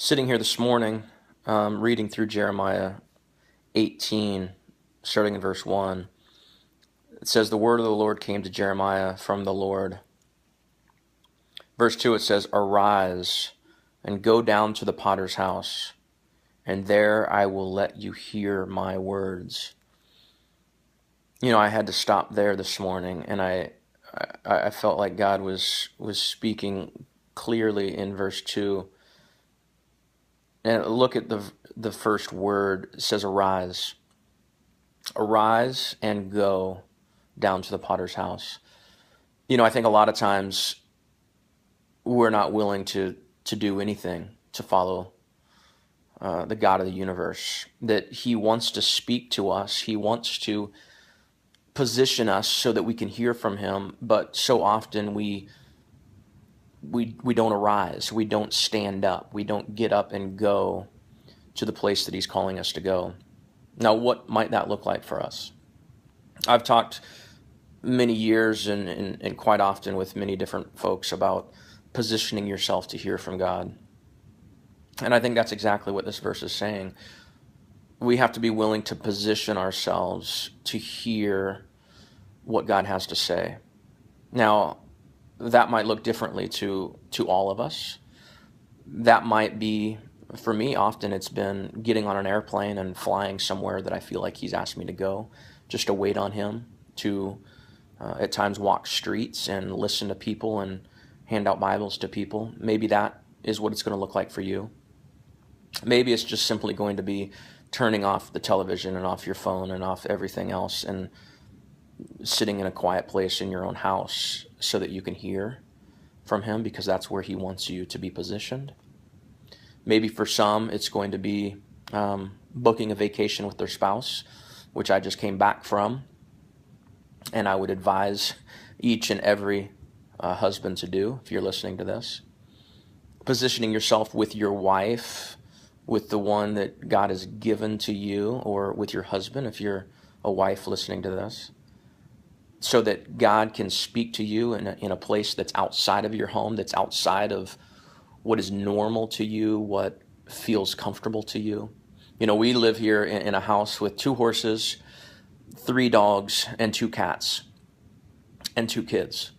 Sitting here this morning, reading through Jeremiah 18, starting in verse 1, it says, "The word of the Lord came to Jeremiah from the Lord." Verse 2, it says, "Arise and go down to the potter's house, and there I will let you hear my words." I had to stop there this morning, and I felt like God was speaking clearly in verse 2. And look at the first word. It says arise. Arise and go down to the potter's house. I think a lot of times we're not willing to do anything to follow the God of the universe, that He wants to speak to us. He wants to position us so that we can hear from Him, but so often we don't arise. We don't stand up. We don't get up and go to the place that He's calling us to go. Now, what might that look like for us? I've talked many years and quite often with many different folks about positioning yourself to hear from God. And I think that's exactly what this verse is saying. We have to be willing to position ourselves to hear what God has to say. Now, that might look differently to all of us. That might be, for me, often it's been getting on an airplane and flying somewhere that I feel like He's asked me to go, just to wait on Him, to at times walk streets and listen to people and hand out Bibles to people. Maybe that is what it's going to look like for you. Maybe it's just simply going to be turning off the television and off your phone and off everything else and sitting in a quiet place in your own house so that you can hear from Him, because that's where He wants you to be positioned. Maybe for some, it's going to be booking a vacation with their spouse, which I just came back from. And I would advise each and every husband to do, if you're listening to this. Positioning yourself with your wife, with the one that God has given to you, or with your husband, if you're a wife listening to this, so that God can speak to you in a place that's outside of your home, that's outside of what is normal to you, what feels comfortable to you. We live here in a house with 2 horses, 3 dogs, and 2 cats, and 2 kids.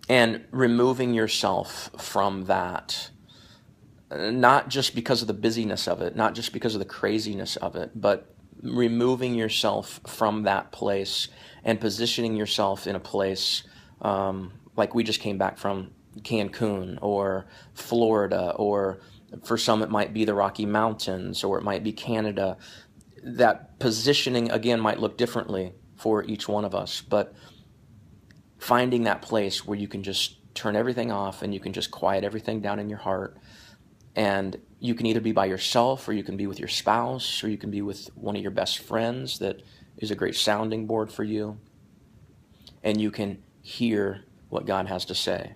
And removing yourself from that, not just because of the busyness of it, not just because of the craziness of it, but removing yourself from that place and positioning yourself in a place like we just came back from Cancun or Florida, or for some it might be the Rocky Mountains, or it might be Canada. That positioning, again, might look differently for each one of us, but finding that place where you can just turn everything off and you can just quiet everything down in your heart, and you can either be by yourself, or you can be with your spouse, or you can be with one of your best friends that is a great sounding board for you, and you can hear what God has to say.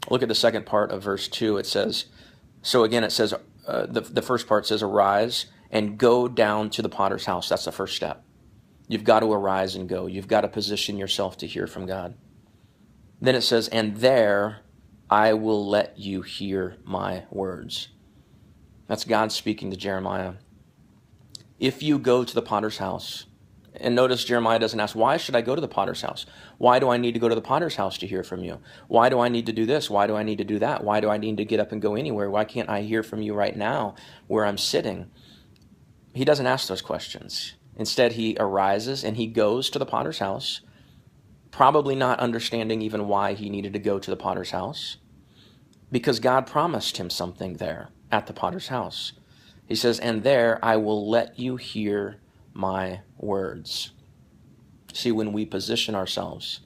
Look at the second part of verse 2. It says, the first part says, arise and go down to the potter's house. That's the first step. You've got to arise and go. You've got to position yourself to hear from God. Then it says, and there I will let you hear my words. That's God speaking to Jeremiah. If you go to the potter's house, and notice Jeremiah doesn't ask, why should I go to the potter's house? Why do I need to go to the potter's house to hear from you? Why do I need to do this? Why do I need to do that? Why do I need to get up and go anywhere? Why can't I hear from you right now where I'm sitting? He doesn't ask those questions. Instead, he arises and he goes to the potter's house, probably not understanding even why he needed to go to the potter's house, because God promised him something there at the potter's house. He says, and there I will let you hear my words. See, when we position ourselves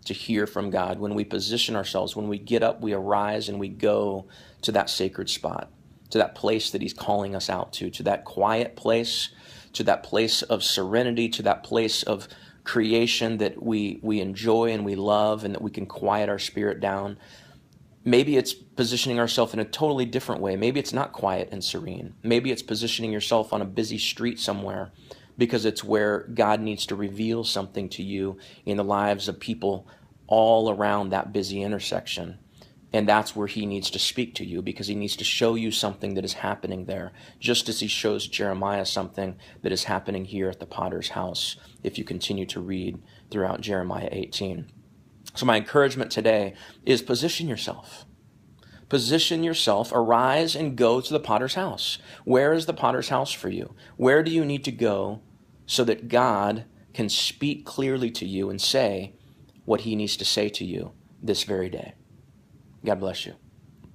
to hear from God, when we position ourselves, when we get up, we arise and we go to that sacred spot, to that place that He's calling us out to that quiet place, to that place of serenity, to that place of creation that we enjoy and we love, and that we can quiet our spirit down. Maybe it's positioning ourselves in a totally different way. Maybe it's not quiet and serene. Maybe it's positioning yourself on a busy street somewhere, because it's where God needs to reveal something to you in the lives of people all around that busy intersection. And that's where he needs to speak to you, because he needs to show you something that is happening there, just as he shows Jeremiah something that is happening here at the potter's house, if you continue to read throughout Jeremiah 18. So my encouragement today is position yourself. Position yourself, arise and go to the potter's house. Where is the potter's house for you? Where do you need to go so that God can speak clearly to you and say what he needs to say to you this very day? God bless you.